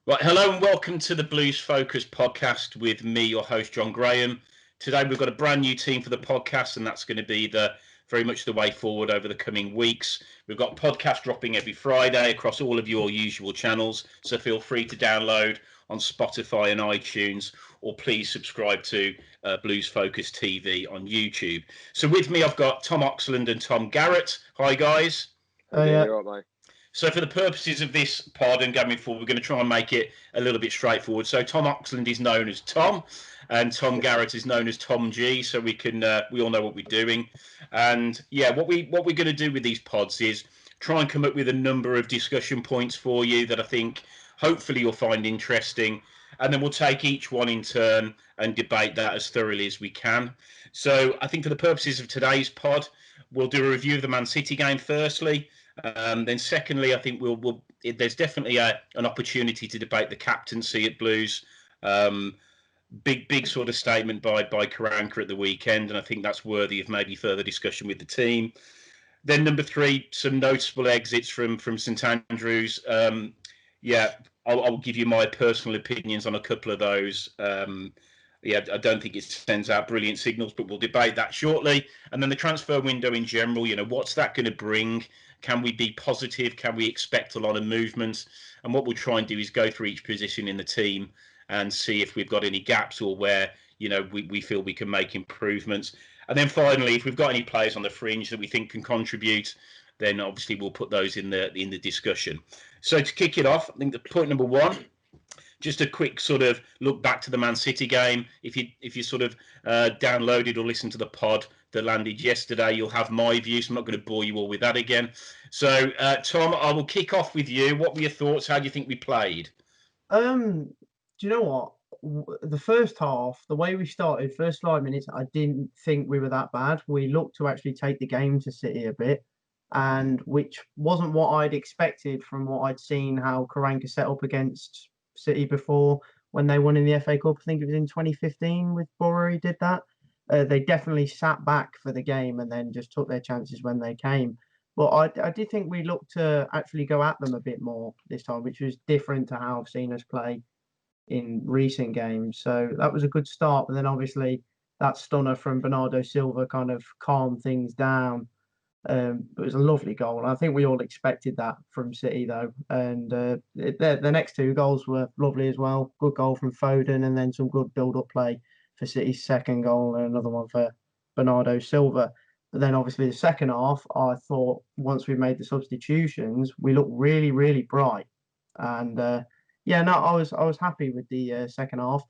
Right, hello and welcome to the Blues Focus podcast with me, your host, John Graham. Today we've got a brand new team for the podcast, and that's going to be very much the way forward over the coming weeks. We've got podcasts dropping every Friday across all of your usual channels, so feel free to download on Spotify and iTunes, or please subscribe to Blues Focus TV on YouTube. So with me, I've got Tom Oxland and Tom Garrett. Hi, guys. You're right, mate. So for the purposes of this pod and going forward, we're going to try and make it a little bit straightforward. So Tom Oxland is known as Tom, and Tom Garrett is known as Tom G. So we all know what we're doing. And yeah, what we're going to do with these pods is try and come up with a number of discussion points for you that I think hopefully you'll find interesting. And then we'll take each one in turn and debate that as thoroughly as we can. So I think for the purposes of today's pod, we'll do a review of the Man City game firstly. Then secondly, I think there's definitely an opportunity to debate the captaincy at Blues. Big sort of statement by Karanka at the weekend, and I think that's worthy of maybe further discussion with the team. Then number 3, some noticeable exits from St Andrews. I'll give you my personal opinions on a couple of those. I don't think it sends out brilliant signals, but we'll debate that shortly. And then the transfer window in general, what's that going to bring? Can we be positive? Can we expect a lot of movement? And what we'll try and do is go through each position in the team and see if we've got any gaps or where, we feel we can make improvements. And then finally, if we've got any players on the fringe that we think can contribute, then obviously we'll put those in the discussion. So to kick it off, I think the point number 1, just a quick sort of look back to the Man City game. If you sort of downloaded or listened to the pod that landed yesterday, you'll have my views. I'm not going to bore you all with that again. So, Tom, I will kick off with you. What were your thoughts? How do you think we played? Do you know what? The first half, the way we started, first 5 minutes, I didn't think we were that bad. We looked to actually take the game to City a bit, and which wasn't what I'd expected from what I'd seen how Karanka set up against City before when they won in the FA Cup. I think it was in 2015 with Boro. He did that. They definitely sat back for the game and then just took their chances when they came. But I did think we looked to actually go at them a bit more this time, which was different to how I've seen us play in recent games. So that was a good start. But then obviously that stunner from Bernardo Silva kind of calmed things down. It was a lovely goal. I think we all expected that from City, though. And the next 2 goals were lovely as well. Good goal from Foden, and then some good build-up play for City's second goal, and another one for Bernardo Silva. But then, obviously, the second half, I thought once we made the substitutions, we looked really, really bright. And I was happy with the second half.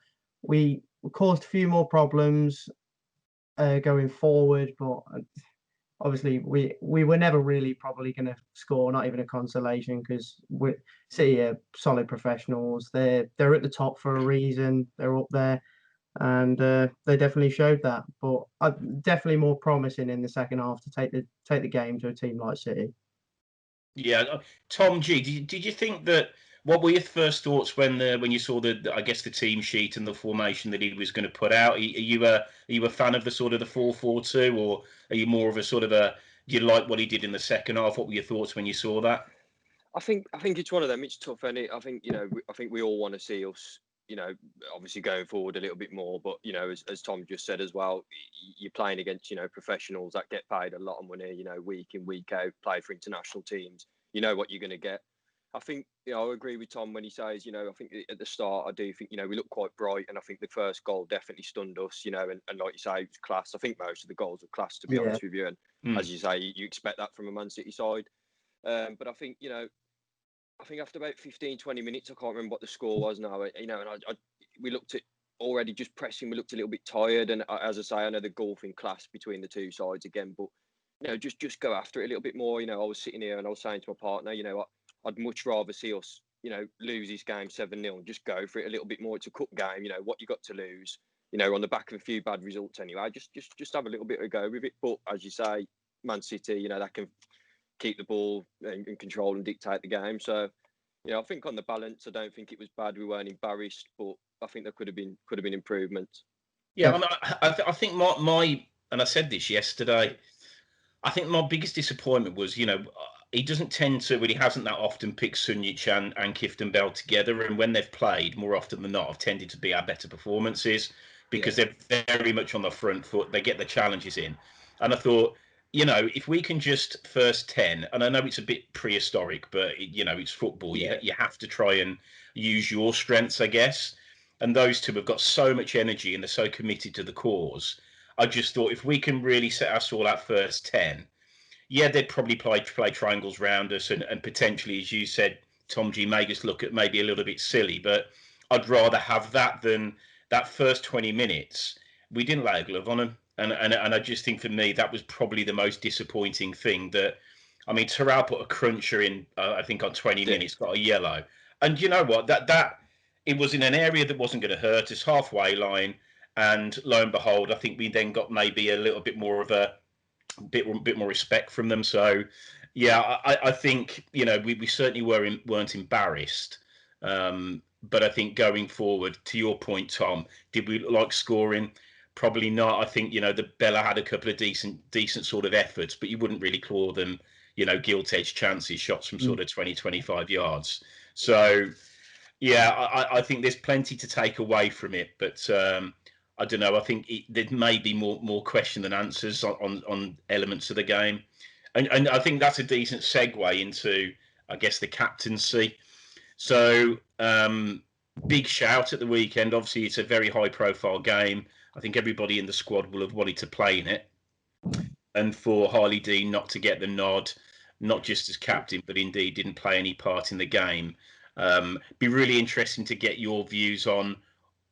We caused a few more problems going forward, but obviously, we were never really probably going to score, not even a consolation, because City are solid professionals. They're at the top for a reason. They're up there, and they definitely showed that. But definitely more promising in the second half to take the game to a team like City. Yeah, Tom G, did you think that? What were your first thoughts when you saw the team sheet and the formation that he was going to put out? Are you a fan of the sort of the 4-4-2, or are you more of a sort of do you like what he did in the second half? What were your thoughts when you saw that? I think it's one of them. It's tough, and I think I think we all want to see us, obviously going forward a little bit more. But as Tom just said as well, you're playing against professionals that get paid a lot of money, week in week out, play for international teams. You know what you're going to get. I think, I agree with Tom when he says, I think at the start, I do think, we look quite bright. And I think the first goal definitely stunned us, and like you say, it was class. I think most of the goals were class, to be honest with you. And as you say, you expect that from a Man City side. But I think, I think after about 15, 20 minutes, I can't remember what the score was now, and we looked at already just pressing, we looked a little bit tired. And as I say, I know the golfing class between the two sides again, but, just go after it a little bit more. I was sitting here and I was saying to my partner, I'd much rather see us, lose this game 7-0 and just go for it a little bit more. It's a cup game, what you got to lose, on the back of a few bad results anyway. Just have a little bit of a go with it. But as you say, Man City, that can keep the ball and control and dictate the game. So, I think on the balance, I don't think it was bad. We weren't embarrassed, but I think there could have been improvements. Yeah, I think my and I said this yesterday. I think my biggest disappointment was, he doesn't tend to, well, he hasn't that often picked Sunjic and Kifton Bell together. And when they've played, more often than not, have tended to be our better performances because they're very much on the front foot. They get the challenges in. And I thought, if we can just first 10, and I know it's a bit prehistoric, but, it's football. You have to try and use your strengths, I guess. And those two have got so much energy and they're so committed to the cause. I just thought if we can really set our stall at first 10, they'd probably play triangles round us and potentially, as you said, Tom G, may just look at maybe a little bit silly, but I'd rather have that than that first 20 minutes. We didn't lay a glove on them. And I just think for me, that was probably the most disappointing thing Terrell put a cruncher in, I think on 20 minutes, got a yellow. And you know what, that it was in an area that wasn't going to hurt us, halfway line. And lo and behold, I think we then got maybe a little bit more of a bit more respect from them. So, I think we certainly weren't embarrassed. But I think going forward, to your point, Tom, did we like scoring? Probably not. I think the Bella had a couple of decent sort of efforts, but you wouldn't really claw them. Gilt-edged chances, shots from sort of 20, 25 yards. So, I think there's plenty to take away from it, but. I don't know. I think there may be more question than answers on elements of the game, and I think that's a decent segue into, I guess, the captaincy. So, big shout at the weekend. Obviously, it's a very high-profile game. I think everybody in the squad will have wanted to play in it, and for Harley Dean not to get the nod, not just as captain, but indeed didn't play any part in the game. Be really interesting to get your views on.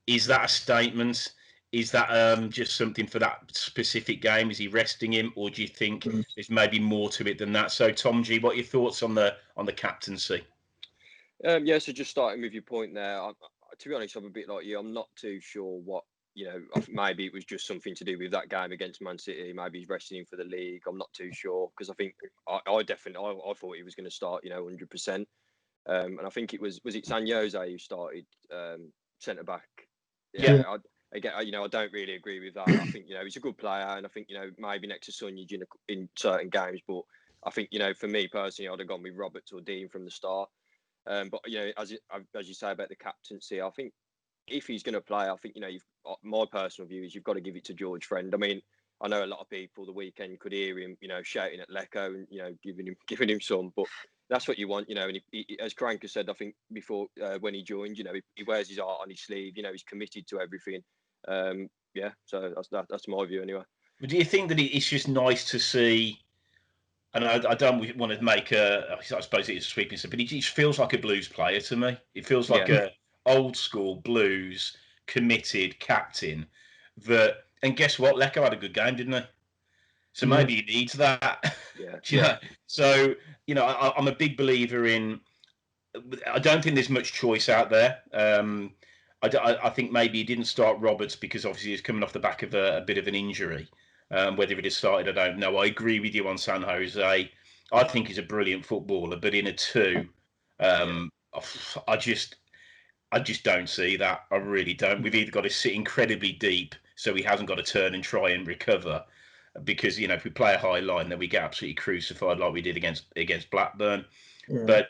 Is that a statement? Is that just something for that specific game? Is he resting him, or do you think there's maybe more to it than that? So, Tom G, what are your thoughts on the captaincy? So just starting with your point there, to be honest, I'm a bit like you. I'm not too sure what I think maybe it was just something to do with that game against Man City. Maybe he's resting him for the league. I'm not too sure because I think I definitely I thought he was going to start 100%. And I think it was it Sanyoza who started centre back. I don't really agree with that. I think he's a good player, and I think maybe next to Sunjic in certain games. But I think for me personally, I'd have gone with Roberts or Dean from the start. But as you say about the captaincy, I think if he's going to play, I think my personal view is you've got to give it to George Friend. I mean, I know a lot of people the weekend could hear him, shouting at Lecco and giving him some, but that's what you want, and he, as Crank has said, I think before when he joined, he wears his heart on his sleeve. He's committed to everything. So that's my view anyway. But do you think that it's just nice to see? And I don't want to make I suppose it is sweeping, but he just feels like a Blues player to me. It feels like a old school Blues committed captain. And guess what? Lecco had a good game, didn't he? So maybe he needs that. So I'm a big believer in. I don't think there's much choice out there. I think maybe he didn't start Roberts because obviously he's coming off the back of a bit of an injury. Whether it has started, I don't know. I agree with you on San Jose. I think he's a brilliant footballer, but in a 2, I just don't see that. I really don't. We've either got to sit incredibly deep so he hasn't got to turn and try and recover, because if we play a high line, then we get absolutely crucified like we did against Blackburn. Yeah. But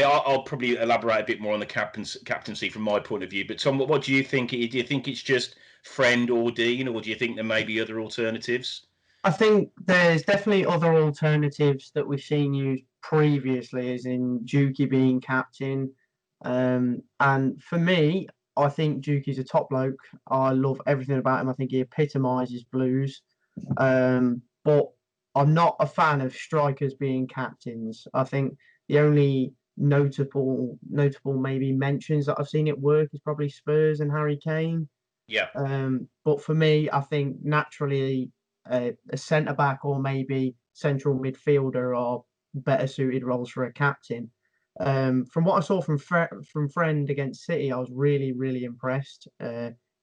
I'll probably elaborate a bit more on the captaincy from my point of view. But Tom, what do you think? Do you think it's just Friend or Dean, or do you think there may be other alternatives? I think there's definitely other alternatives that we've seen used previously, as in Juki being captain. And for me, I think Juki's a top bloke. I love everything about him. I think he epitomises Blues. But I'm not a fan of strikers being captains. I think the only notable maybe mentions that I've seen it work is probably Spurs and Harry Kane. Yeah. But for me, I think naturally a centre back or maybe central midfielder are better suited roles for a captain. From what I saw from Friend against City, I was really, really impressed.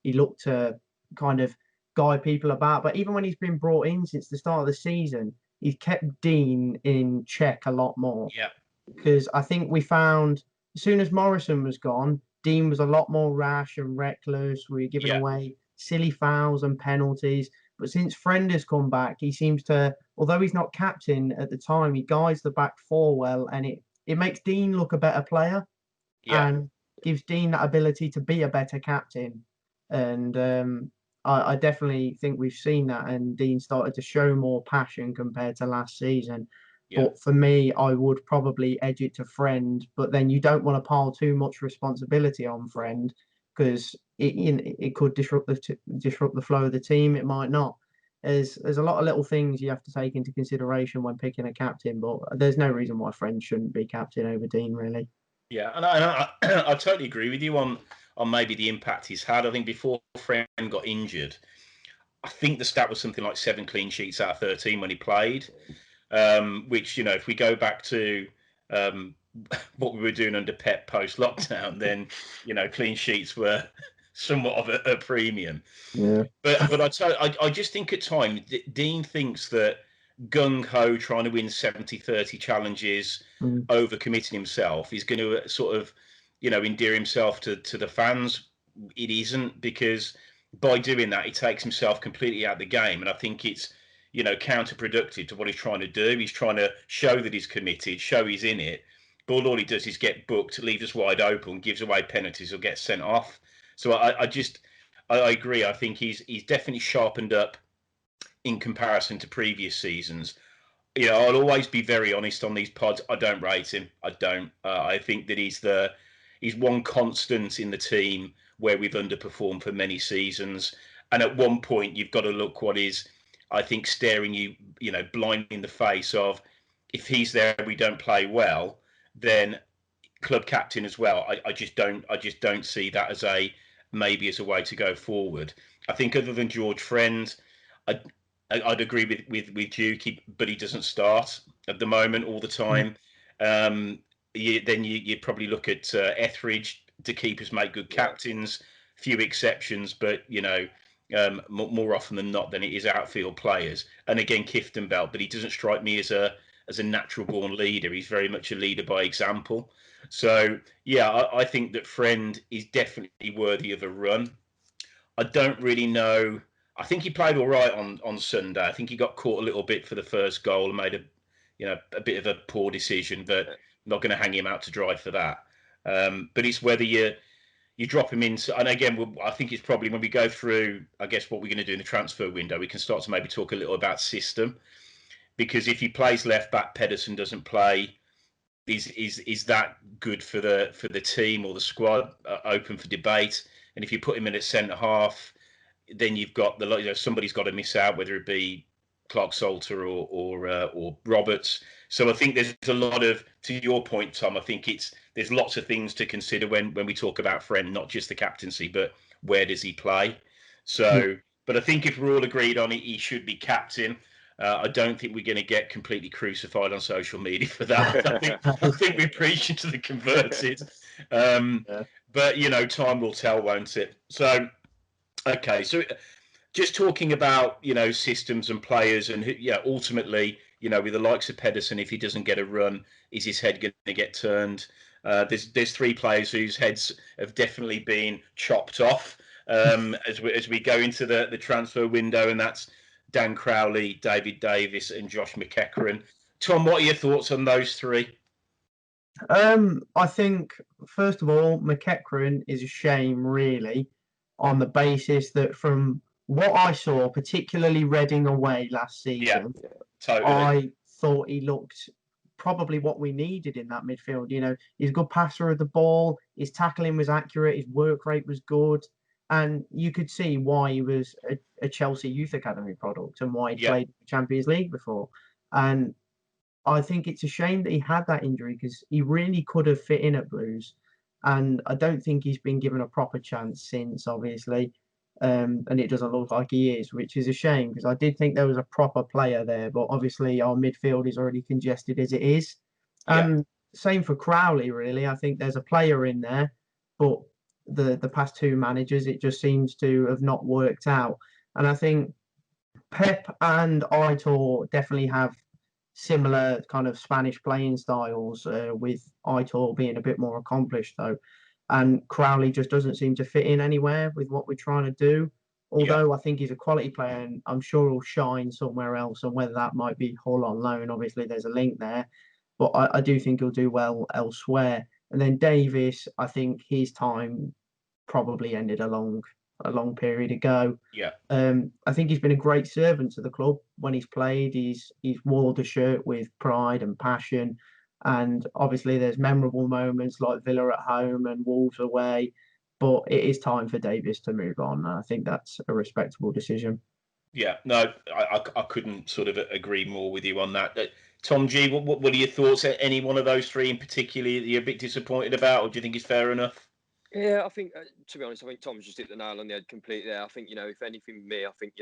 He looked to kind of guide people about, but even when he's been brought in since the start of the season, he's kept Dean in check a lot more. Yeah. Because I think we found as soon as Morrison was gone, Dean was a lot more rash and reckless. We were giving away silly fouls and penalties. But since Friend has come back, he seems to, although he's not captain at the time, he guides the back four well, and it makes Dean look a better player and gives Dean that ability to be a better captain. And I definitely think we've seen that, and Dean started to show more passion compared to last season. Yeah. But for me, I would probably edge it to Friend. But then you don't want to pile too much responsibility on Friend, because it could disrupt the flow of the team. It might not. There's a lot of little things you have to take into consideration when picking a captain, but there's no reason why Friend shouldn't be captain over Dean, really. Yeah, and I totally agree with you on maybe the impact he's had. I think before Friend got injured, I think the stat was something like 7 clean sheets out of 13 when he played. Which, if we go back to what we were doing under Pep post lockdown, then clean sheets were somewhat of a premium. Yeah. But I just think at times Dean thinks that gung ho trying to win 70-30 challenges, overcommitting himself, is going to sort of endear himself to the fans. It isn't, because by doing that he takes himself completely out of the game, and I think it's counterproductive to what he's trying to do. He's trying to show that he's committed, show he's in it, but all he does is get booked, leaves us wide open, gives away penalties, or gets sent off. So I agree. I think he's definitely sharpened up in comparison to previous seasons. I'll always be very honest on these pods. I don't rate him. I don't. I think that he's one constant in the team where we've underperformed for many seasons. And at one point, you've got to look what is, I think, staring you, blind in the face of, if he's there, we don't play well, then club captain as well. I just don't see that as maybe as a way to go forward. I think other than George Friend, I'd agree with Duke, but he doesn't start at the moment all the time. Then you probably look at Etheridge. The keepers make good captains, few exceptions, but more often than not, then it is outfield players. And again, Kifton Belt, but he doesn't strike me as a natural born leader. He's very much a leader by example. So yeah, I think that Friend is definitely worthy of a run. I don't really know. I think he played all right on Sunday. I think he got caught a little bit for the first goal and made a bit of a poor decision, but not going to hang him out to dry for that. But it's whether you drop him in. And again, I think it's probably when we go through, I guess, what we're going to do in the transfer window, we can start to maybe talk a little about system. Because if he plays left back, Pedersen doesn't play. Is that good for the team or the squad? Open for debate. And if you put him in at centre half, then you've got somebody's got to miss out, whether it be Clark Salter or Roberts. So I think there's a lot of, to your point, Tom, I think there's lots of things to consider when we talk about Friend, not just the captaincy, but where does he play? So, but I think if we're all agreed on it, he should be captain. I don't think we're going to get completely crucified on social media for that. I think we're preaching to the converted. But time will tell, won't it? So, okay, so just talking about systems and players, and ultimately with the likes of Pedersen, if he doesn't get a run, is his head going to get turned? There's 3 players whose heads have definitely been chopped off as we go into the transfer window, and that's Dan Crowley, David Davis, and Josh McEachran. Tom, what are your thoughts on those 3? I think, first of all, McEachran is a shame, really, on the basis that from what I saw, particularly Reading away last season, totally. I thought he looked probably what we needed in that midfield. He's a good passer of the ball, his tackling was accurate, his work rate was good, and you could see why he was a Chelsea Youth Academy product and why he played Champions League before. And I think it's a shame that he had that injury, because he really could have fit in at Blues. And I don't think he's been given a proper chance since, obviously. And it doesn't look like he is, which is a shame, because I did think there was a proper player there. But obviously our midfield is already congested as it is. Same for Crowley, really. I think there's a player in there, but the past 2 managers, it just seems to have not worked out. And I think Pep and Aitor definitely have similar kind of Spanish playing styles, with Aitor being a bit more accomplished though, and Crowley just doesn't seem to fit in anywhere with what we're trying to do. Although I think he's a quality player, and I'm sure he'll shine somewhere else. And whether that might be Hull on loan, obviously there's a link there. But I do think he'll do well elsewhere. And then Davis, I think his time probably ended a long period ago. Yeah. I think he's been a great servant to the club when he's played. He's wore the shirt with pride and passion. And obviously, there's memorable moments like Villa at home and Wolves away. But it is time for Davis to move on. I think that's a respectable decision. Yeah, no, I couldn't sort of agree more with you on that. Tom G, what are your thoughts? Any one of those three in particular that you're a bit disappointed about, or do you think it's fair enough? Yeah, I think, to be honest, I think Tom's just hit the nail on the head completely there. I think, if anything, me, I think,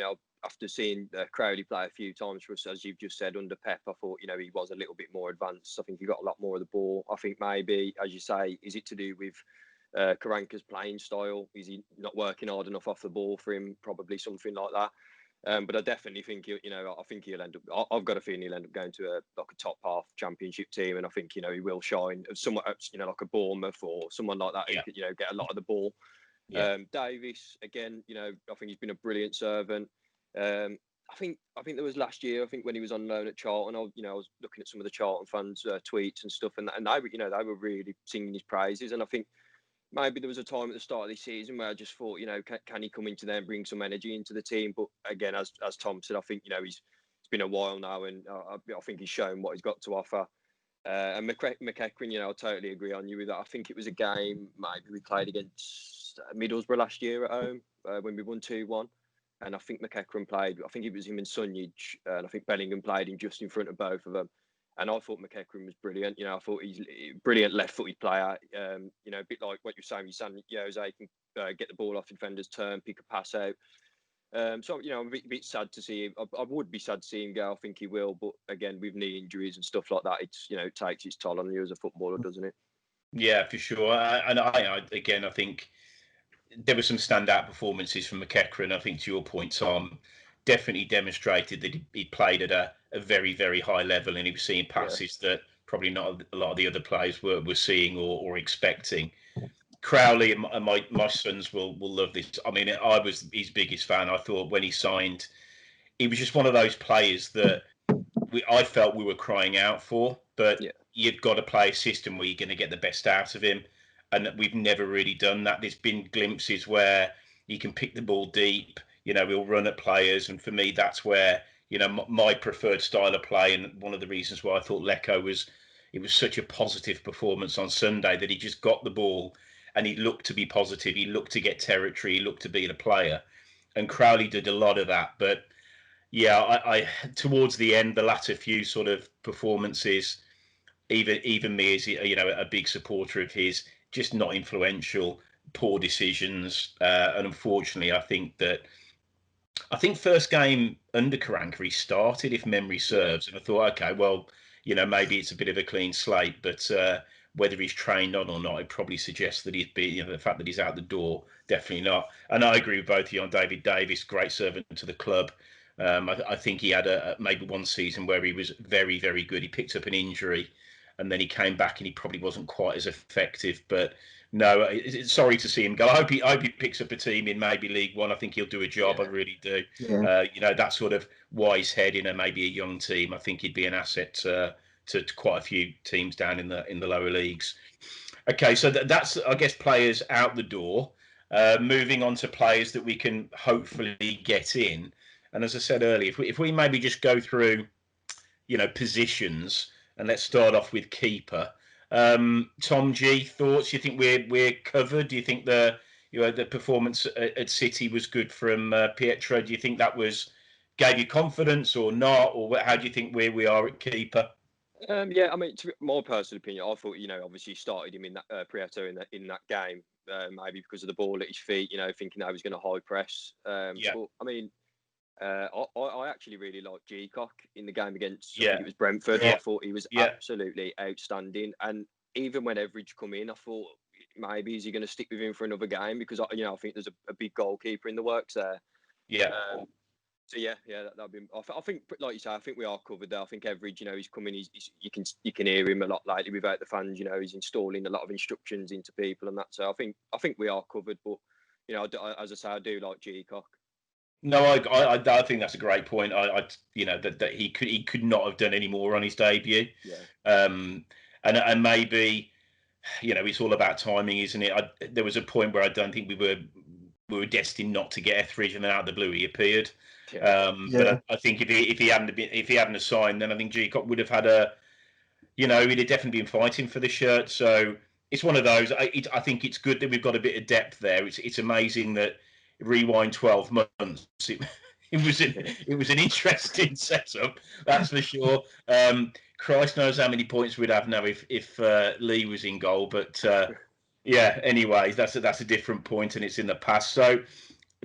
after seeing Crowley play a few times for us, as you've just said, under Pep, I thought, he was a little bit more advanced. I think he got a lot more of the ball. I think maybe, as you say, is it to do with Karanka's playing style? Is he not working hard enough off the ball for him? Probably something like that. But I definitely think I think he'll end up. I've got a feeling he'll end up going to a top half championship team, and I think he will shine. Somewhat, like a Bournemouth or someone like that. Yeah. Who could, get a lot of the ball. Yeah. Davis again. I think he's been a brilliant servant. I think there was last year. I think when he was on loan at Charlton, I was looking at some of the Charlton fans' tweets and stuff, and they were really singing his praises, and I think. Maybe there was a time at the start of this season where I just thought, can he come into there and bring some energy into the team? But again, as Tom said, I think, it's been a while now, and I think he's shown what he's got to offer. And McEachran, I totally agree on you with that. I think it was a game maybe we played against Middlesbrough last year at home when we won 2-1. And I think McEachran played, I think it was him and Sunjic, and I think Bellingham played him just in front of both of them. And I thought McEachran was brilliant. I thought he's a brilliant left-footed player. A bit like what you're saying. Jose can get the ball off the defender's turn, pick a pass out. So, I'm a bit sad to see him. I would be sad to see him go. I think he will. But again, with knee injuries and stuff like that, it's, it takes its toll on you as a footballer, doesn't it? Yeah, for sure. And I think there were some standout performances from McEachran. I think to your point, Tom, definitely demonstrated that he played at a very, very high level, and he was seeing passes that probably not a lot of the other players were seeing or expecting. Crowley and my sons will love this. I mean, I was his biggest fan. I thought when he signed, he was just one of those players that I felt we were crying out for, but you've got to play a system where you're going to get the best out of him. And we've never really done that. There's been glimpses where he can pick the ball deep, he'll run at players. And for me, that's where, my preferred style of play. And one of the reasons why I thought it was such a positive performance on Sunday, that he just got the ball and he looked to be positive. He looked to get territory. He looked to be the player. And Crowley did a lot of that. But yeah, I towards the end, the latter few sort of performances, even me as a big supporter of his, just not influential, poor decisions, and unfortunately, I think first game under Karanka he started, if memory serves, and I thought, okay, well, maybe it's a bit of a clean slate, but whether he's trained on or not, it probably suggests that the fact that he's out the door, definitely not. And I agree with both of you on David Davis, great servant to the club. I think he had maybe one season where he was very, very good. He picked up an injury, and then he came back and he probably wasn't quite as effective. But no, sorry to see him go. I hope he picks up a team in maybe League One. I think he'll do a job. I really do. Yeah. That sort of wise head in maybe a young team. I think he'd be an asset to quite a few teams down in the lower leagues. Okay, so that's, I guess, players out the door. Moving on to players that we can hopefully get in. And as I said earlier, if we maybe just go through, positions, and let's start off with keeper. Tom G, thoughts? You think we're covered? Do you think the performance at City was good from Pietro? Do you think that gave you confidence or not? Or how do you think where we are at keeper? Yeah, I mean, to my personal opinion, I thought, obviously started him in that Prieto in that game, maybe because of the ball at his feet, thinking I was going to high press. But I mean, I actually really liked G-Cock in the game against, I think it was Brentford. I thought he was absolutely outstanding. And even when Everidge come in, I thought maybe is he going to stick with him for another game, because I think there's a big goalkeeper in the works there. Yeah. So that'd be. I think, like you say, I think we are covered there. I think Everidge, he's coming. You can hear him a lot lately without the fans. He's installing a lot of instructions into people and that. So I think we are covered. But as I say, I do like G-Cock. No, I think that's a great point. You know, that he could not have done any more on his debut. Yeah. And maybe, you know, it's all about timing, isn't it? There was a point where I don't think we were destined not to get Etheridge, and then out of the blue he appeared. Yeah. But Yeah. I think if he hadn't signed, then I think G would have had a, you know, he'd have definitely been fighting for the shirt. So it's one of those. I think it's good that we've got a bit of depth there. It's amazing that rewind 12 months. It was an interesting setup, that's for sure. Christ knows how many points we'd have now if Lee was in goal, but yeah. Anyway, that's a different point, and it's in the past. So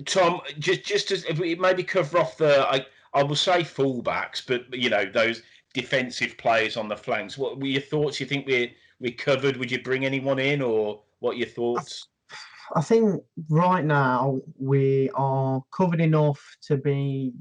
Tom, just as if we maybe cover off I will say fullbacks, but you know those defensive players on the flanks. What were your thoughts? You think we're covered? Would you bring anyone in, or what are your I, thoughts? I think right now we are covered enough to be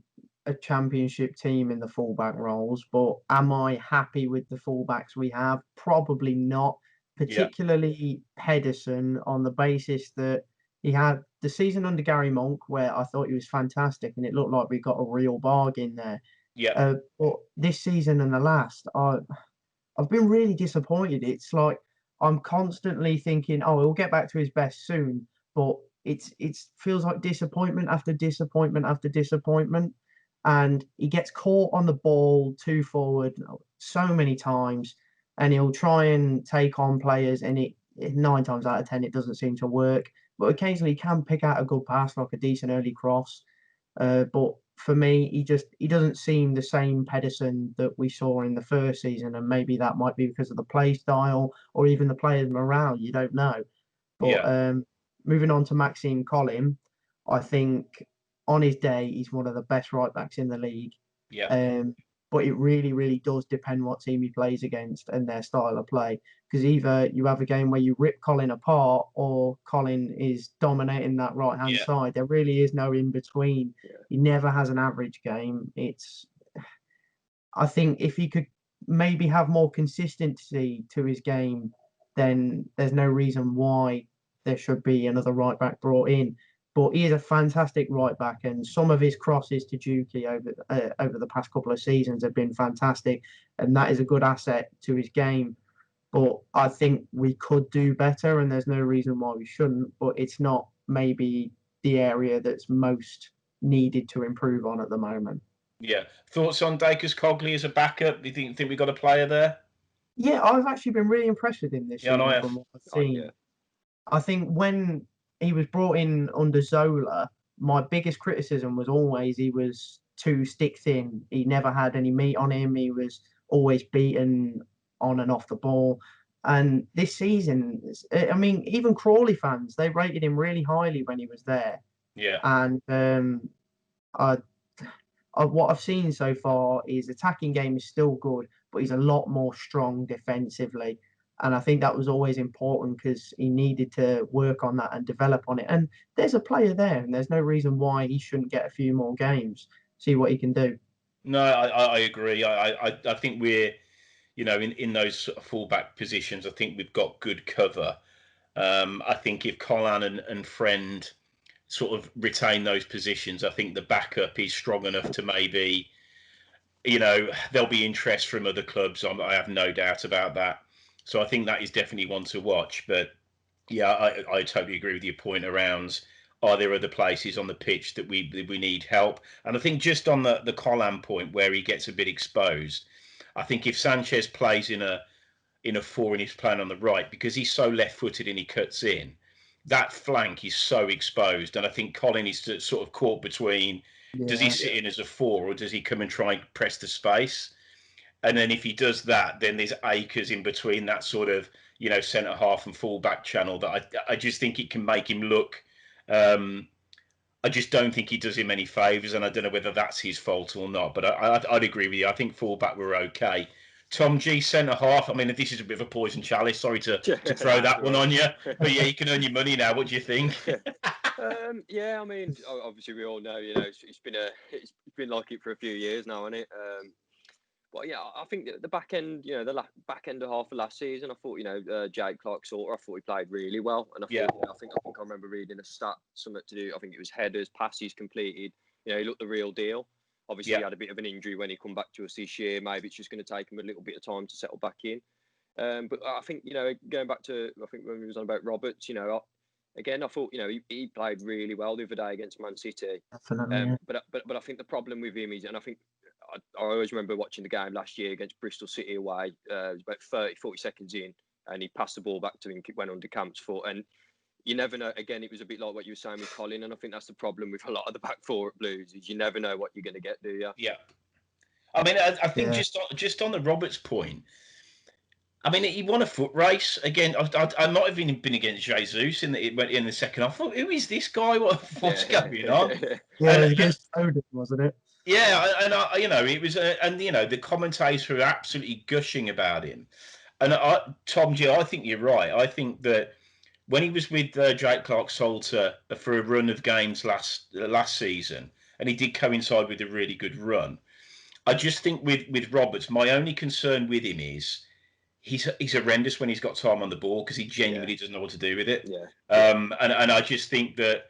a championship team in the fullback roles, but am I happy with the fullbacks we have? Probably not, Yeah, particularly Pedersen on the basis that he had the season under Gary Monk where I thought he was fantastic and it looked like we got a real bargain there. yeah, But this season and the last, I've been really disappointed. It's like I'm constantly thinking, oh, he'll get back to his best soon, but it feels like disappointment after disappointment after disappointment, and he gets caught on the ball too forward so many times, and he'll try and take on players, and nine times out of ten it doesn't seem to work. But occasionally he can pick out a good pass, like a decent early cross. But for me, he doesn't seem the same Pedersen that we saw in the first season, and maybe that might be because of the play style or even the players' morale. You don't know. But yeah, moving on to Maxime Collin, I think on his day he's one of the best right backs in the league. yeah, Um, but it really, really does depend what team he plays against and their style of play. Because either you have a game where you rip Colin apart, or Colin is dominating that right hand yeah, side. There really is no in between. Yeah. He never has an average game. I think if he could maybe have more consistency to his game, then there's no reason why there should be another right back brought in. But he is a fantastic right back, and some of his crosses to Juki over the past couple of seasons have been fantastic, and that is a good asset to his game. But I think we could do better, and there's no reason why we shouldn't. But it's not maybe the area that's most needed to improve on at the moment. yeah. Thoughts on Dacres Cogley as a backup? Do you think we got a player there? Yeah, I've actually been really impressed with him this Yeah, no, I season have. from what I've Yeah. seen. I think when he was brought in under Zola, my biggest criticism was always he was too stick thin. He never had any meat on him. He was always beaten on and off the ball. And this season, I mean, even Crawley fans, they rated him really highly when he was there. Yeah, And I what I've seen so far is attacking game is still good, but he's a lot more strong defensively. And I think that was always important because he needed to work on that and develop on it. And there's a player there, and there's no reason why he shouldn't get a few more games, see what he can do. no, I agree. I think we're, you know, in those sort of fullback positions, I think we've got good cover. I think if Colin and Friend sort of retain those positions, I think the backup is strong enough to maybe, you know, there'll be interest from other clubs. I have no doubt about that. So I think that is definitely one to watch. But yeah, I totally agree with your point around, are there other places on the pitch that we need help? And I think just on the Colin point where he gets a bit exposed, I think if Sanchez plays in a four and he's playing on the right, because he's so left footed and he cuts in, that flank is so exposed. And I think Colin is sort of caught between, does he Yeah, sit Yeah. in as a four or does he come and try and press the space? And then if he does that, then there's acres in between that sort of, you know, centre half and full back channel that I just think it can make him look. Um, I just don't think he does him any favours, and I don't know whether that's his fault or not. But I'd agree with you. I think fullback were okay. Tom G, centre half. I mean, this is a bit of a poison chalice. Sorry to throw That's that all one on you, right. but yeah, you can earn your money now. What do you think? Yeah, I mean, obviously we all know, it's been like it for a few years now, hasn't it? But yeah, I think the back end, the back end of half of last season, I thought, Jake Clark-Salter, I thought he played really well, and Yeah, I think I remember reading a stat, something to do. I think it was headers, passes completed, he looked the real deal. Obviously, he had a bit of an injury when he come back to us this year. Maybe it's just going to take him a little bit of time to settle back in. But I think, going back to, I think when we was on about Roberts, again, I thought, he played really well the other day against Man City. Definitely. But I think the problem with him is, and I think I always remember watching the game last year against Bristol City away. It was about 40 seconds in, and he passed the ball back to him, went under Camp's foot. And you never know. Again, it was a bit like what you were saying with Colin, and I think that's the problem with a lot of the back four at Blues, is you never know what you're going to get, do you? Yeah. I mean, I think just on the Roberts point, I mean, he won a foot race again. I might have even been against Jesus in the second half. I thought, who is this guy? What's going on? Yeah, it was against Odin, wasn't it? Yeah, and it was, and the commentators were absolutely gushing about him. And Tom G, I think you're right. I think that when he was with Jake Clark-Salter for a run of games last season, and he did coincide with a really good run, I just think with Roberts, my only concern with him is he's horrendous when he's got time on the ball, because he genuinely doesn't know what to do with it. Yeah. And I just think that,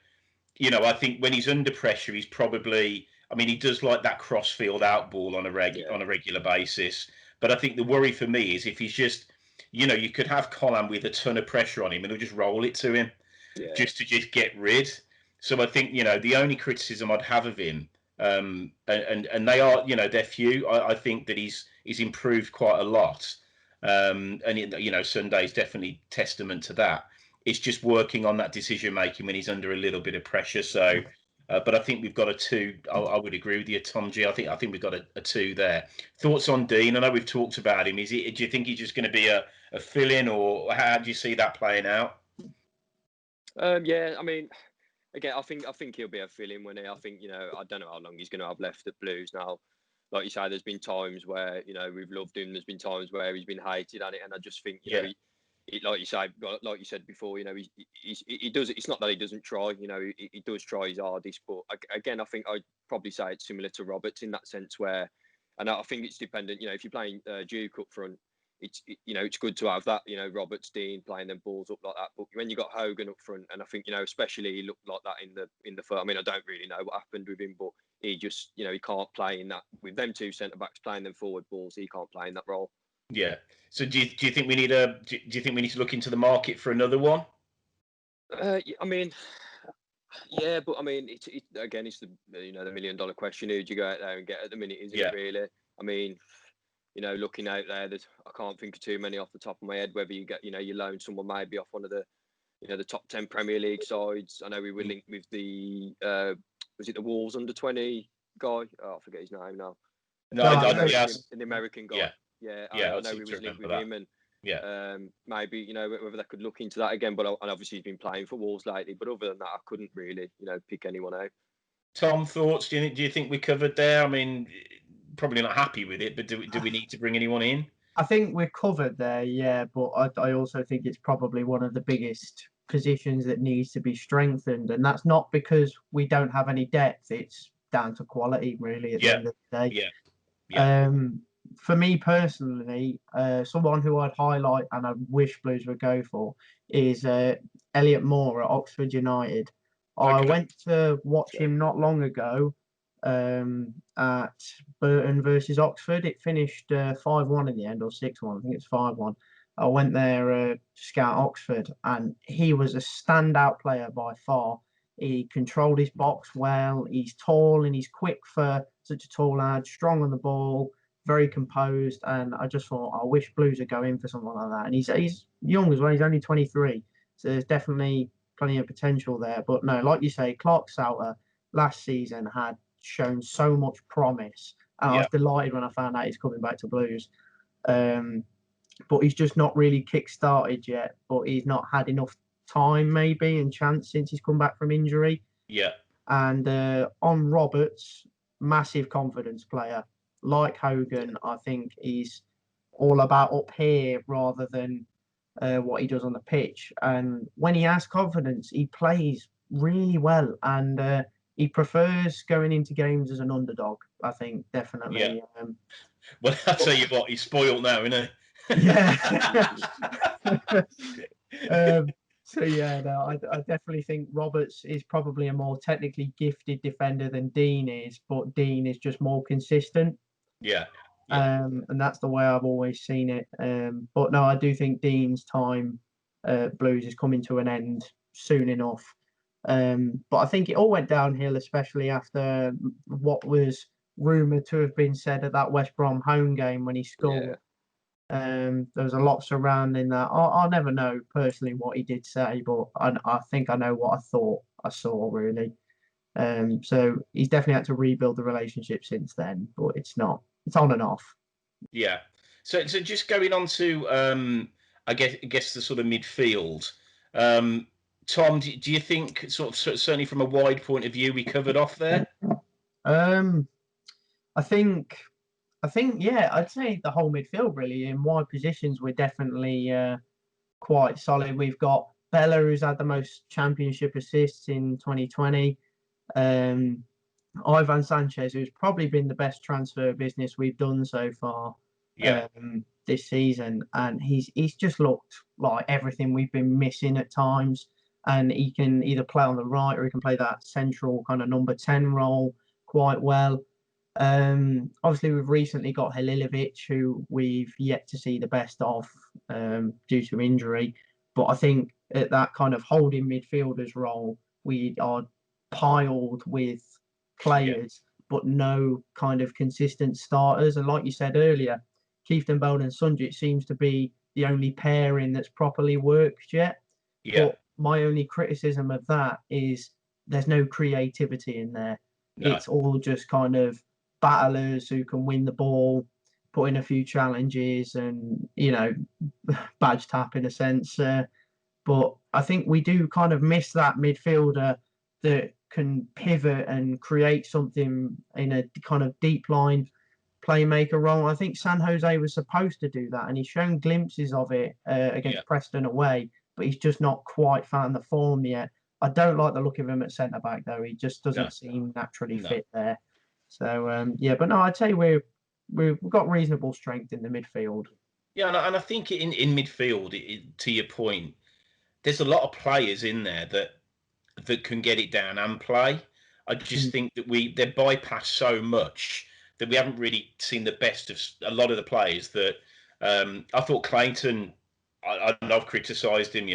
I think when he's under pressure, he's probably, I mean, he does like that cross-field out ball on a regular basis. But I think the worry for me is if he's just, you could have Colin with a ton of pressure on him and he'll just roll it to him just to get rid. So I think, the only criticism I'd have of him, and they are, they're few. I think that he's improved quite a lot. And Sunday's definitely testament to that. It's just working on that decision making when he's under a little bit of pressure. So, but I think we've got a 2. I would agree with you, Tom G. I think we've got a 2 there. Thoughts on Dean? I know we've talked about him. Do you think he's just going to be a fill-in, or how do you see that playing out? Yeah, I mean, again, I think he'll be a fill-in when I think, I don't know how long he's going to have left at Blues now. Like you say, there's been times where, we've loved him. There's been times where he's been hated on it. And I just think, like you said before, he does. It's not that he doesn't try. He does try his hardest. But again, I think I'd probably say it's similar to Roberts in that sense where, and I think it's dependent. If you're playing Duke up front, it's good to have that. Roberts, Dean playing them balls up like that. But when you got Hogan up front, and I think especially he looked like that in the first. I mean, I don't really know what happened with him, but he just he can't play in that with them 2 centre backs playing them forward balls. He can't play in that role. Yeah. So do you think we need to look into the market for another one? I mean, yeah, but I mean, it's the $1 million question. Who do you go out there and get at the minute? Is it really? I mean, looking out there, I can't think of too many off the top of my head. Whether you get, you loan someone maybe off one of the, the top 10 Premier League sides. I know we were linked with the, was it the Wolves under-20 guy? Oh, I forget his name now. No, the American guy. Yeah. I know we was linked with him, and maybe whether they could look into that again. But and obviously he's been playing for Wolves lately. But other than that, I couldn't really pick anyone out. Tom, thoughts? Do you think we covered there? I mean, probably not happy with it, but do we need to bring anyone in? I think we're covered there, yeah. But I also think it's probably one of the biggest positions that needs to be strengthened, and that's not because we don't have any depth. It's down to quality, really. At the end of the day. Yeah. For me personally, someone who I'd highlight and I wish Blues would go for is Elliot Moore at Oxford United. Okay. I went to watch him not long ago at Burton versus Oxford. It finished 5-1 in the end, or 6-1. I think it's 5-1. I went there to scout Oxford, and he was a standout player by far. He controlled his box well. He's tall and he's quick for such a tall lad, strong on the ball, very composed. And I just thought, I wish Blues would go in for someone like that. And he's young as well. He's only 23. So there's definitely plenty of potential there. But no, like you say, Clark-Salter last season had shown so much promise. And I was delighted when I found out he's coming back to Blues. But he's just not really kick-started yet. But he's not had enough time maybe and chance since he's come back from injury. Yeah. And on Roberts, massive confidence player. Like Hogan, I think he's all about up here rather than what he does on the pitch. And when he has confidence, he plays really well. And he prefers going into games as an underdog, I think, definitely. Yeah. Well, I'll tell you what, he's spoiled now, isn't he? Yeah. So yeah, no, I definitely think Roberts is probably a more technically gifted defender than Dean is, but Dean is just more consistent. Yeah. Yeah. And that's the way I've always seen it. But no, I do think Dean's time Blues is coming to an end soon enough. But I think it all went downhill, especially after what was rumoured to have been said at that West Brom home game when he scored. There was a lot surrounding that. I'll never know personally what he did say, but I think I know what I thought I saw really. So he's definitely had to rebuild the relationship since then, but it's on and off. Yeah. So just going on to I guess the sort of midfield. Tom, do you think certainly from a wide point of view we covered off there? Um, I think yeah, I'd say the whole midfield really in wide positions we're definitely quite solid. We've got Bella who's had the most championship assists in 2020. Ivan Sanchez, who's probably been the best transfer business we've done so far Yeah. this season, and he's just looked like everything we've been missing at times. And he can either play on the right or he can play that central kind of number 10 role quite well. Obviously, we've recently got Halilovic, who we've yet to see the best of due to injury. But I think at that kind of holding midfielders role, we are piled with players, but no kind of consistent starters. And like you said earlier, Keith Bone and Sunjic seems to be the only pairing that's properly worked yet. Yeah. But my only criticism of that is there's no creativity in there. No. It's all just kind of battlers who can win the ball, put in a few challenges, and badge tap in a sense. But I think we do kind of miss that midfielder that can pivot and create something in a kind of deep line playmaker role. I think San Jose was supposed to do that, and he's shown glimpses of it against Preston away, but he's just not quite found the form yet. I don't like the look of him at centre back though. He just doesn't seem naturally fit there. So but no, I'd say we've got reasonable strength in the midfield. Yeah, and I think in midfield, to your point, there's a lot of players in there that can get it down and play. I just think that they bypass so much that we haven't really seen the best of a lot of the players. That I thought Clayton, I've criticised him.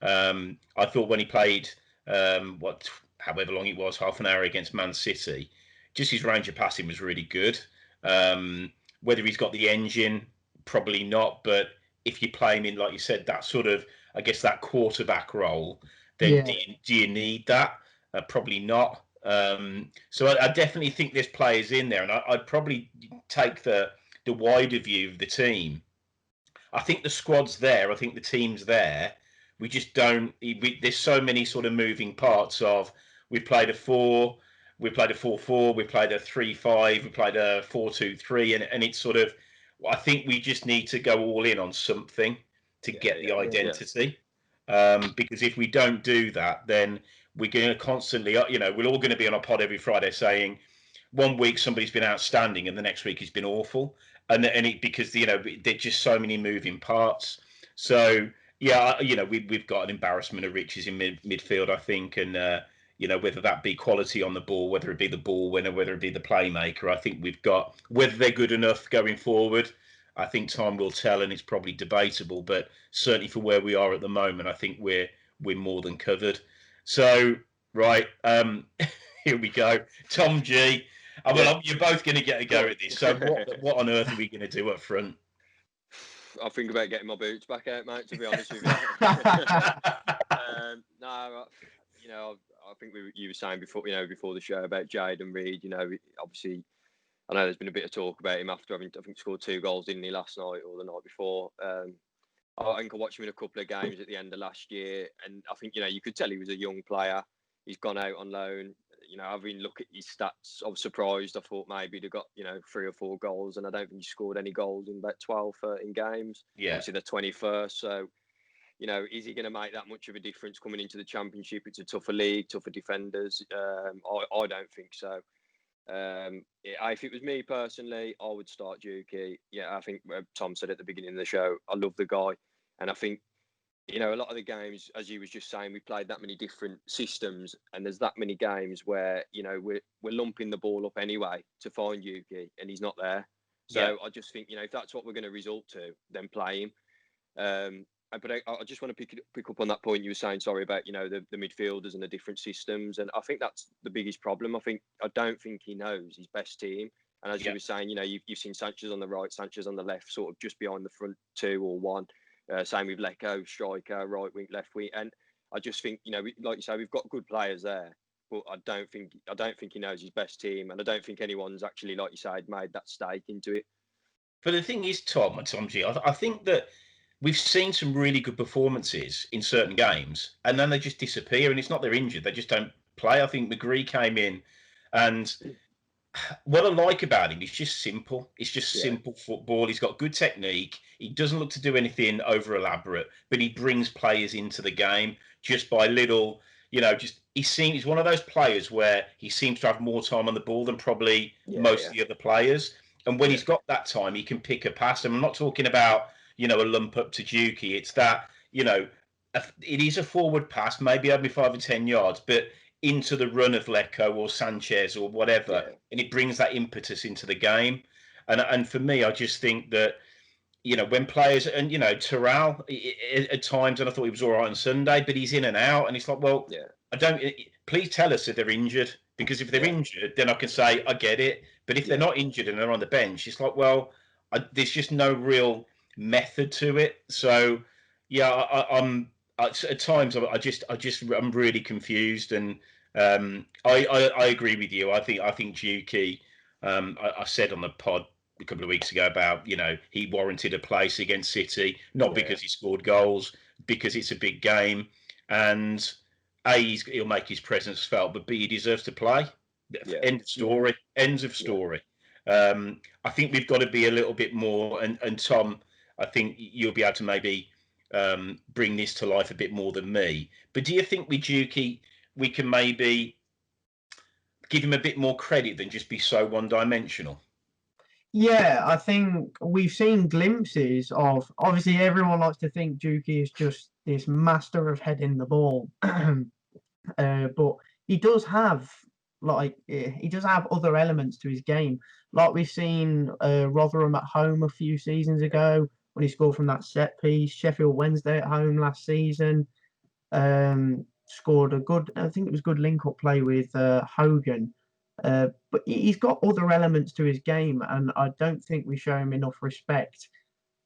I thought when he played however long it was, half an hour against Man City, just his range of passing was really good. Whether he's got the engine, probably not. But if you play him in, like you said, that sort of, I guess, that quarterback role, then do you need that? Probably not. So I definitely think there's players in there, and I'd probably take the wider view of the team. I think the squad's there. I think the team's there. We just don't. There's so many sort of moving parts of. We played a 4, we played a 4-4, we played a 3-5, we played a 4-2-3, and it's sort of. I think we just need to go all in on something to get the identity. Because if we don't do that, then we're going to constantly, we're all going to be on a pod every Friday saying, one week somebody's been outstanding and the next week he's been awful, because there's just so many moving parts. So we've got an embarrassment of riches in midfield, I think, and whether that be quality on the ball, whether it be the ball winner, whether it be the playmaker, I think we've got. Whether they're good enough going forward, I think time will tell, and it's probably debatable. But certainly for where we are at the moment, I think we're more than covered. So right, here we go, Tom G. You're both going to get a go at this. So what on earth are we going to do up front? I think about getting my boots back out, mate. To be honest with you, I think you were saying before the show about Jayden Reed. Obviously, I know there's been a bit of talk about him after having, I think, scored 2 goals, didn't he, last night or the night before? I think I watched him in a couple of games at the end of last year, and I think you could tell he was a young player. He's gone out on loan. Having looked at his stats, I was surprised. I thought maybe they got 3 or 4 goals, and I don't think he scored any goals in about 12, 13 games. Yeah, obviously the 21st. So, is he going to make that much of a difference coming into the Championship? It's a tougher league, tougher defenders. I don't think so. If it was me personally, I would start Juki. Yeah, I think Tom said at the beginning of the show, I love the guy, and I think you know, a lot of the games, as you was just saying, we played that many different systems, and there's that many games where, you know, we're lumping the ball up anyway to find Yuki, and he's not there. So I just think, you know, if that's what we're going to resort to, then play him. But I just want to pick up on that point you were saying, sorry, about, you know, the midfielders and the different systems. And I think that's the biggest problem. I don't think he knows his best team. And as you were saying, you know, you've seen Sanchez on the right, Sanchez on the left, sort of just behind the front two or one. Same with Lecco, striker, right wing, left wing. And I just think, you know, like you say, we've got good players there. But I don't think he knows his best team. And I don't think anyone's actually, like you said, made that stake into it. But the thing is, Tom G, I think that we've seen some really good performances in certain games, and then they just disappear. And it's not they're injured; they just don't play. I think McGree came in, and what I like about him is just simple. It's just simple football. He's got good technique. He doesn't look to do anything over elaborate, but he brings players into the game just by little. You know, just he's one of those players where he seems to have more time on the ball than probably most of the other players. And when he's got that time, he can pick a pass. And I'm not talking about, you know, a lump up to Juki. It's that, you know, it is a forward pass, maybe only 5 or 10 yards, but into the run of Lecco or Sanchez or whatever, and it brings that impetus into the game. And for me, I just think that, you know, when players, and, you know, Terrell at times, and I thought he was all right on Sunday, but he's in and out, and it's like, well, please tell us if they're injured, because if they're injured, then I can say, I get it. But if they're not injured and they're on the bench, it's like, well, there's just no real method to it. So, yeah, I'm at times I'm really confused, and I agree with you. I think Juki, I said on the pod a couple of weeks ago about, you know, he warranted a place against City, not because he scored goals, because it's a big game, and he'll make his presence felt, but B, he deserves to play. End of story. Ends of story. I think we've got to be a little bit more, and Tom, I think you'll be able to maybe bring this to life a bit more than me. But do you think with Juki, we can maybe give him a bit more credit than just be so one-dimensional? Yeah, I think we've seen glimpses of, obviously everyone likes to think Juki is just this master of heading the ball. But he does have other elements to his game. Like we've seen Rotherham at home a few seasons ago when he scored from that set piece. Sheffield Wednesday at home last season scored a good, I think it was good link-up play with Hogan. But he's got other elements to his game, and I don't think we show him enough respect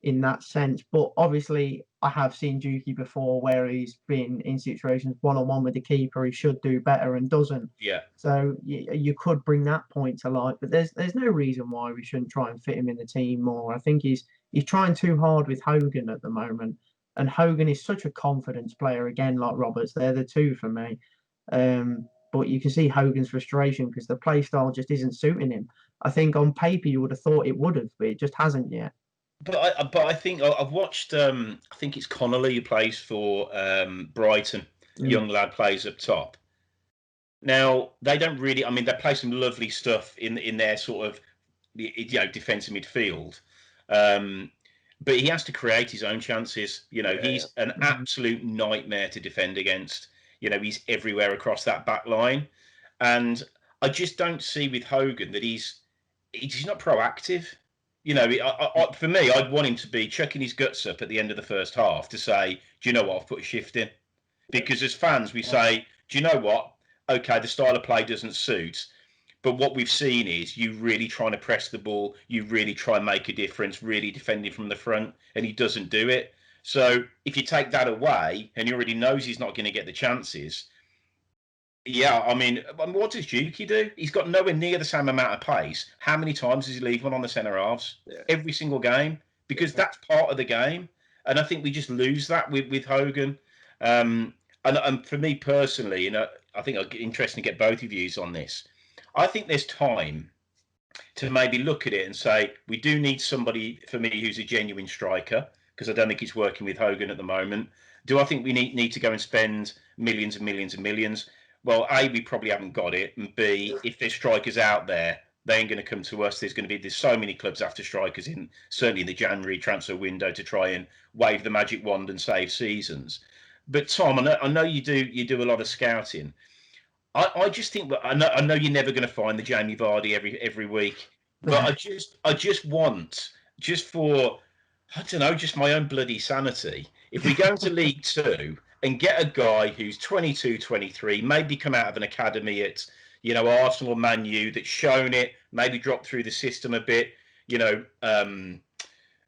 in that sense. But obviously, I have seen Juki before where he's been in situations one-on-one with the keeper. He should do better and doesn't. Yeah. So you could bring that point to light, but there's no reason why we shouldn't try and fit him in the team more. I think he's trying too hard with Hogan at the moment, and Hogan is such a confidence player again, like Roberts. They're the two for me. But you can see Hogan's frustration because the play style just isn't suiting him. I think on paper you would have thought it would have, but it just hasn't yet. But I think I've watched. I think it's Connolly who plays for Brighton. Young lad plays up top. Now they don't really. I mean, they play some lovely stuff in their sort of, you know, defensive midfield. But he has to create his own chances. You know, he's an absolute nightmare to defend against. You know, he's everywhere across that back line, and I just don't see with Hogan that he's not proactive. You know, for me, I'd want him to be chucking his guts up at the end of the first half to say, do you know what, I've put a shift in. Because as fans, we say, do you know what, okay, the style of play doesn't suit, but what we've seen is you really trying to press the ball, you really try and make a difference, really defending from the front, and he doesn't do it. So if you take that away, and he already knows he's not going to get the chances, yeah, I mean, what does Juki do? He's got nowhere near the same amount of pace. How many times does he leave one on the centre halves? Every single game, because that's part of the game. And I think we just lose that with Hogan. And for me personally, you know, I think it's interesting to get both of views on this. I think there's time to maybe look at it and say, we do need somebody, for me, who's a genuine striker, because I don't think he's working with Hogan at the moment. Do I think we need to go and spend millions and millions and millions? Well, A, we probably haven't got it, and B, if there's strikers out there, they ain't going to come to us. There's so many clubs after strikers in certainly in the January transfer window to try and wave the magic wand and save seasons. But Tom, I know you do a lot of scouting. I just think that I know you're never going to find the Jamie Vardy every week, but I just want, just for, I don't know, just my own bloody sanity, if we go into League Two and get a guy who's 22, 23, maybe come out of an academy at, Arsenal or Man U, that's shown it, maybe dropped through the system a bit,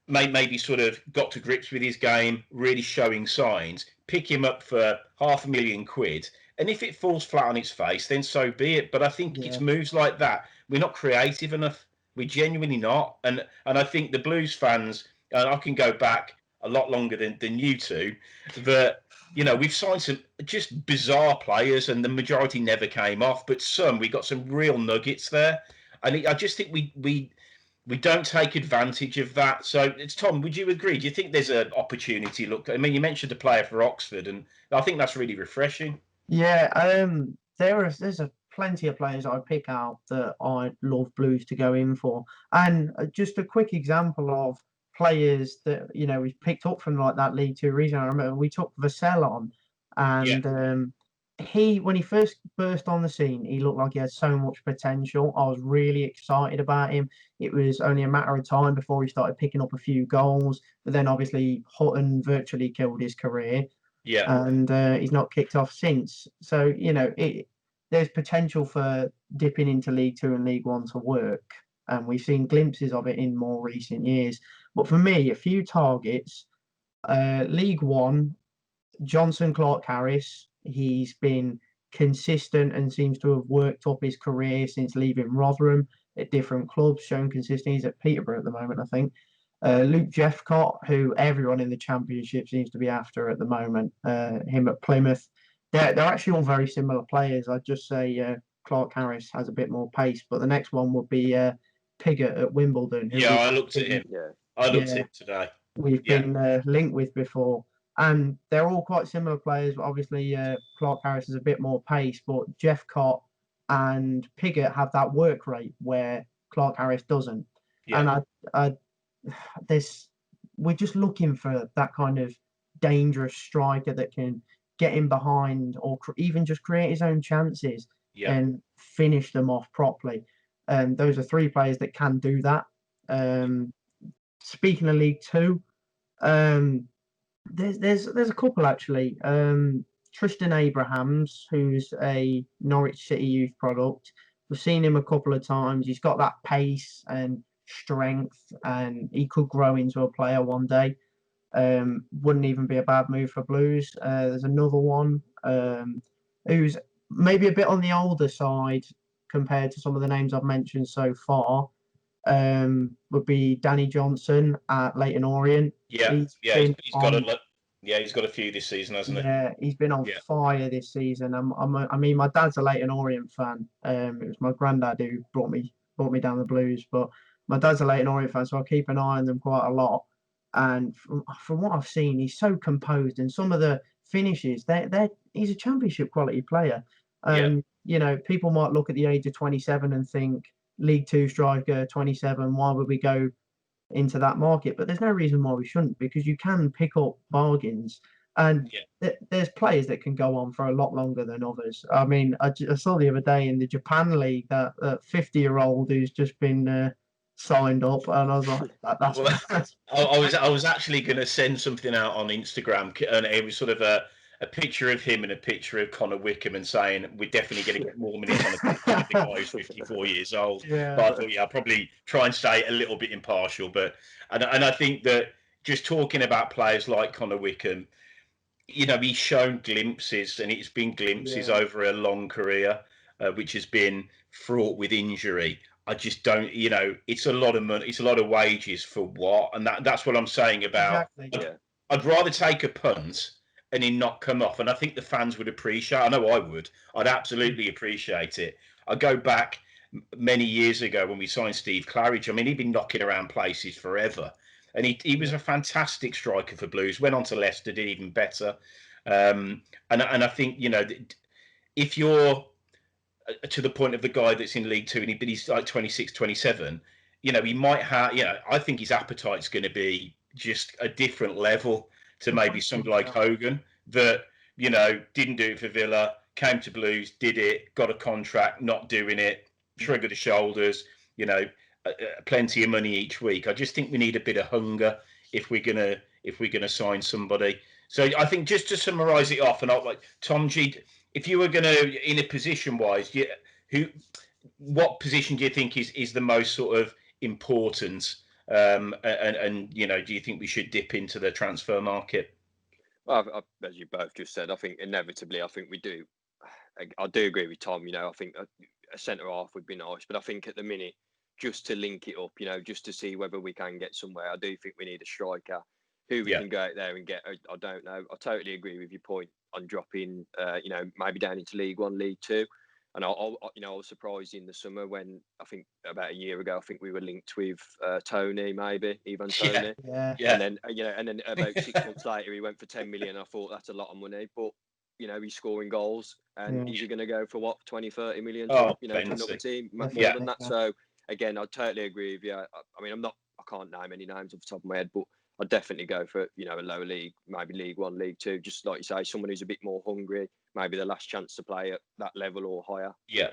maybe sort of got to grips with his game, really showing signs, pick him up for £500,000. And if it falls flat on its face, then so be it. But I think it's moves like that. We're not creative enough. We're genuinely not. And I think the Blues fans, and I can go back a lot longer than you two, that, we've signed some just bizarre players and the majority never came off. But we got some real nuggets there. And I just think we don't take advantage of that. So, Tom, would you agree? Do you think there's an opportunity? Look, I mean, you mentioned a player for Oxford, and I think that's really refreshing. Yeah, there's plenty of players I pick out that I'd love Blues to go in for, and just a quick example of players that we've picked up from like that League Two region. I remember we took Vassell on, and when he first burst on the scene, he looked like he had so much potential. I was really excited about him. It was only a matter of time before he started picking up a few goals, but then obviously Hutton virtually killed his career. Yeah, and he's not kicked off since. So there's potential for dipping into League Two and League One to work, and we've seen glimpses of it in more recent years. But for me, a few targets. League One, Johnson Clark-Harris. He's been consistent and seems to have worked up his career since leaving Rotherham at different clubs, shown consistency. He's at Peterborough at the moment, I think. Luke Jeffcott, who everyone in the Championship seems to be after at the moment, him at Plymouth. They're actually all very similar players. I'd just say Clark-Harris has a bit more pace, but the next one would be Piggott at Wimbledon. I looked at him. Yeah, I looked at him today. We've been linked with before, and they're all quite similar players. But obviously, Clark-Harris has a bit more pace, but Jeffcott and Piggott have that work rate where Clark-Harris doesn't. Yeah. And we're just looking for that kind of dangerous striker that can get in behind or even just create his own chances and finish them off properly. And those are three players that can do that. Speaking of League Two, there's a couple actually. Tristan Abrahams, who's a Norwich City youth product. We've seen him a couple of times. He's got that pace and strength, and he could grow into a player one day. Wouldn't even be a bad move for Blues. There's another one who's maybe a bit on the older side compared to some of the names I've mentioned so far. Would be Danny Johnson at Leyton Orient. He's got a few this season, hasn't he? Yeah, he's been on fire this season. I mean, my dad's a Leyton Orient fan. It was my granddad who brought me down the Blues, but my dad's a Leyton Orient fan, so I keep an eye on them quite a lot. And from what I've seen, he's so composed, and some of the finishes, he's a Championship quality player. People might look at the age of 27 and think League Two striker, 27. Why would we go into that market? But there's no reason why we shouldn't, because you can pick up bargains, and there's players that can go on for a lot longer than others. I mean, I saw the other day in the Japan League that 50-year-old who's just been signed up, and I was like, I was actually going to send something out on Instagram, and it was sort of a picture of him and a picture of Connor Wickham, and saying we're definitely going to get more minutes on the guy who's 54 years old. But I thought, I'll probably try and stay a little bit impartial. But and I think that just talking about players like Connor Wickham, he's shown glimpses, and it's been glimpses over a long career, which has been fraught with injury. I just don't, it's a lot of money, it's a lot of wages for what? And that's what I'm saying about, I'd rather take a punt and he not come off. And I think the fans would appreciate, I know I would, I'd absolutely appreciate it. I go back many years ago when we signed Steve Claridge. I mean, he'd been knocking around places forever. And he was a fantastic striker for Blues, went on to Leicester, did even better. And I think, if you're to the point of the guy that's in League Two, and he's like 26, 27. He might have. I think his appetite's going to be just a different level to maybe somebody like Hogan that didn't do it for Villa, came to Blues, did it, got a contract, not doing it, shrug of the shoulders. Plenty of money each week. I just think we need a bit of hunger if we're gonna sign somebody. So I think just to summarise it off, and like Tom G, if you were gonna in a position wise, what position do you think is the most sort of important? And do you think we should dip into the transfer market? Well, as you both just said, I think inevitably, I think we do. I do agree with Tom. I think a centre half would be nice, but I think at the minute, just to link it up, just to see whether we can get somewhere, I do think we need a striker who we can go out there and get. I don't know. I totally agree with your point on dropping, maybe down into League One, League Two. And I was surprised in the summer when I think about a year ago, I think we were linked with Tony, maybe Ivan Tony. Yeah. And then about 6 months later, he went for 10 million. I thought that's a lot of money, but he's scoring goals, and he's going to go for what 20, 30 million. To another team, more than that. So again, I totally agree with you. I mean, I can't name any names off the top of my head, but I'd definitely go for a lower league, maybe League One, League Two. Just like you say, someone who's a bit more hungry, maybe the last chance to play at that level or higher. Yeah.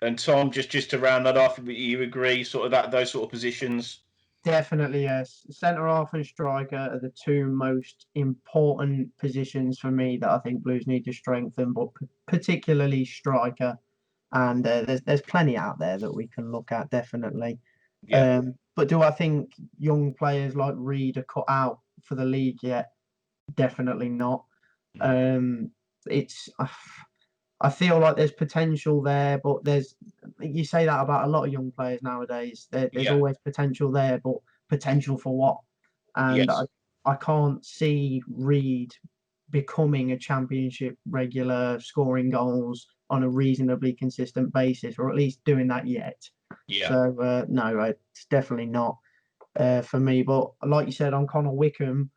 And Tom, just to round that off, you agree, sort of those sort of positions? Definitely, yes. Centre half and striker are the two most important positions for me that I think Blues need to strengthen, but particularly striker. And there's plenty out there that we can look at, definitely. Yeah. But do I think young players like Reed are cut out for the league yet? Definitely not. I feel like there's potential there, but you say that about a lot of young players nowadays. There's always potential there, but potential for what? And I can't see Reed becoming a championship regular, scoring goals on a reasonably consistent basis, or at least doing that yet. Yeah. So no, it's definitely not for me. But like you said, on Connor Wickham,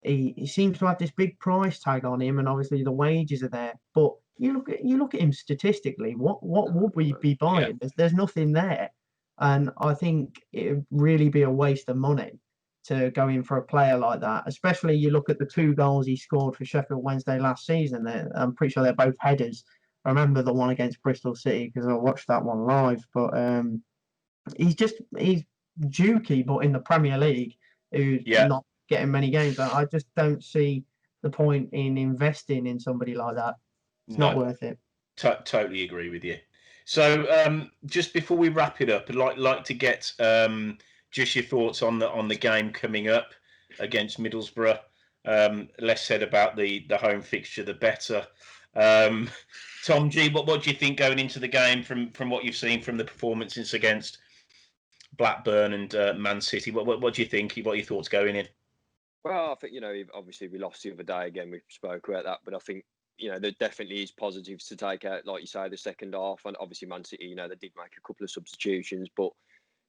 he seems to have this big price tag on him, and obviously the wages are there. But you look at him statistically. What would we be buying? There's nothing there, and I think it would really be a waste of money to go in for a player like that. Especially you look at the 2 goals he scored for Sheffield Wednesday last season. I'm pretty sure they're both headers. I remember the one against Bristol City because I watched that one live. But he's Dukey, but in the Premier League, who's not getting many games. I just don't see the point in investing in somebody like that. It's not worth it. Totally agree with you. So just before we wrap it up, I'd like to get just your thoughts on the game coming up against Middlesbrough. Less said about the home fixture, the better. Tom G, what do you think going into the game from what you've seen from the performances against Blackburn and Man City? What do you think? What are your thoughts going in? Well, I think obviously we lost the other day again. We spoke about that, but I think there definitely is positives to take out, like you say, the second half, and obviously Man City, they did make a couple of substitutions, but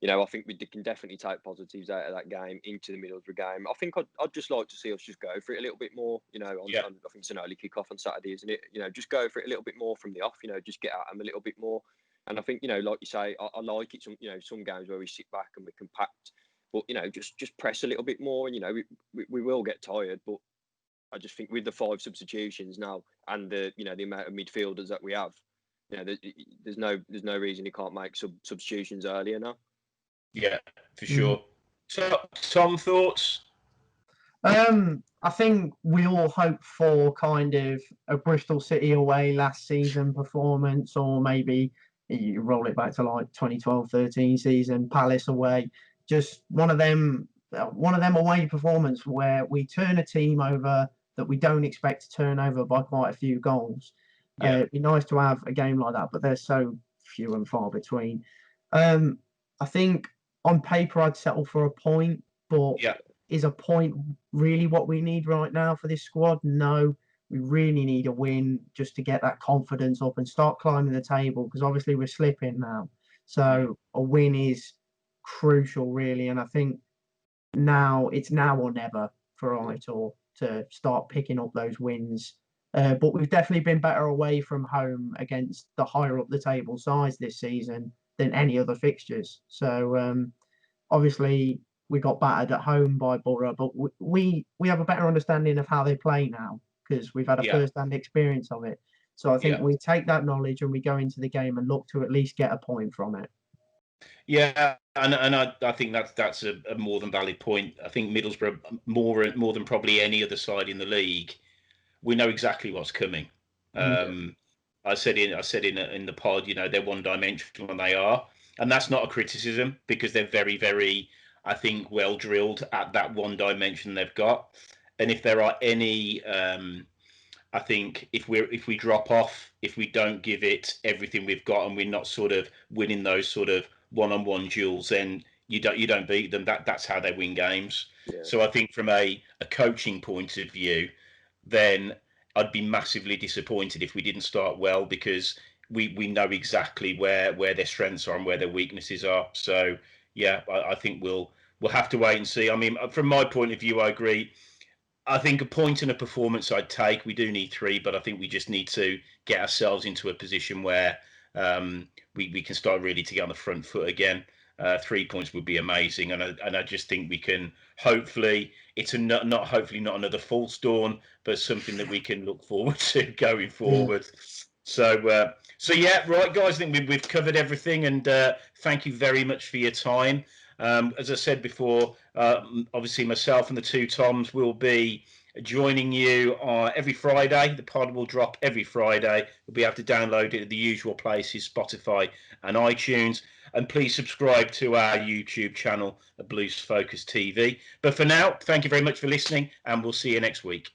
I think we can definitely take positives out of that game into the Middlesbrough game. I think I'd just like to see us just go for it a little bit more. I think it's an early kick-off on Saturday, isn't it? Just go for it a little bit more from the off. Just get at them a little bit more. And I think like you say, I like it. Some games where we sit back and we're compact, but just press a little bit more. And we will get tired, but I just think with the 5 substitutions now and the amount of midfielders that we have, there's no reason you can't make substitutions earlier now. Yeah, for sure. So, Tom, thoughts? I think we all hope for kind of a Bristol City away last season performance, or maybe you roll it back to like 2012-13 season, Palace away. Just one of them away performance where we turn a team over that we don't expect to turn over by quite a few goals. It'd be nice to have a game like that, but they're so few and far between. I think on paper I'd settle for a point, but is a point really what we need right now for this squad? No, we really need a win just to get that confidence up and start climbing the table, because obviously we're slipping now. So a win is crucial, really, and I think it's now or never for Aitor to start picking up those wins But we've definitely been better away from home against the higher up the table sides this season than any other fixtures. So obviously we got battered at home by Boro, but we have a better understanding of how they play now because we've had a Yeah. first-hand experience of it. So I think we take that knowledge and we go into the game and look to at least get a point from it. Yeah, and I think that's a more than valid point. I think Middlesbrough more than probably any other side in the league, we know exactly what's coming. I said in the pod, they're one dimensional and they are, and that's not a criticism because they're very, very, I think, well drilled at that one dimension they've got. And if there are any, I think if we drop off, if we don't give it everything we've got, and we're not sort of winning those sort of one-on-one duels, then you don't beat them. That's how they win games. Yeah. So I think from a coaching point of view, then I'd be massively disappointed if we didn't start well because we know exactly where their strengths are and where their weaknesses are. So yeah, I think we'll have to wait and see. I mean, from my point of view, I agree. I think a point and a performance I'd take. We do need 3, but I think we just need to get ourselves into a position where we can start really to get on the front foot again. 3 points would be amazing, and I just think we can. Hopefully, it's not hopefully not another false dawn, but something that we can look forward to going forward. Yeah. So yeah, right, guys. I think we've covered everything, and thank you very much for your time. As I said before, obviously myself and the 2 Toms will be joining you every Friday. The pod will drop every Friday. You'll be able to download it at the usual places, Spotify and iTunes. And please subscribe to our YouTube channel, Blues Focus TV. But for now, thank you very much for listening, and we'll see you next week.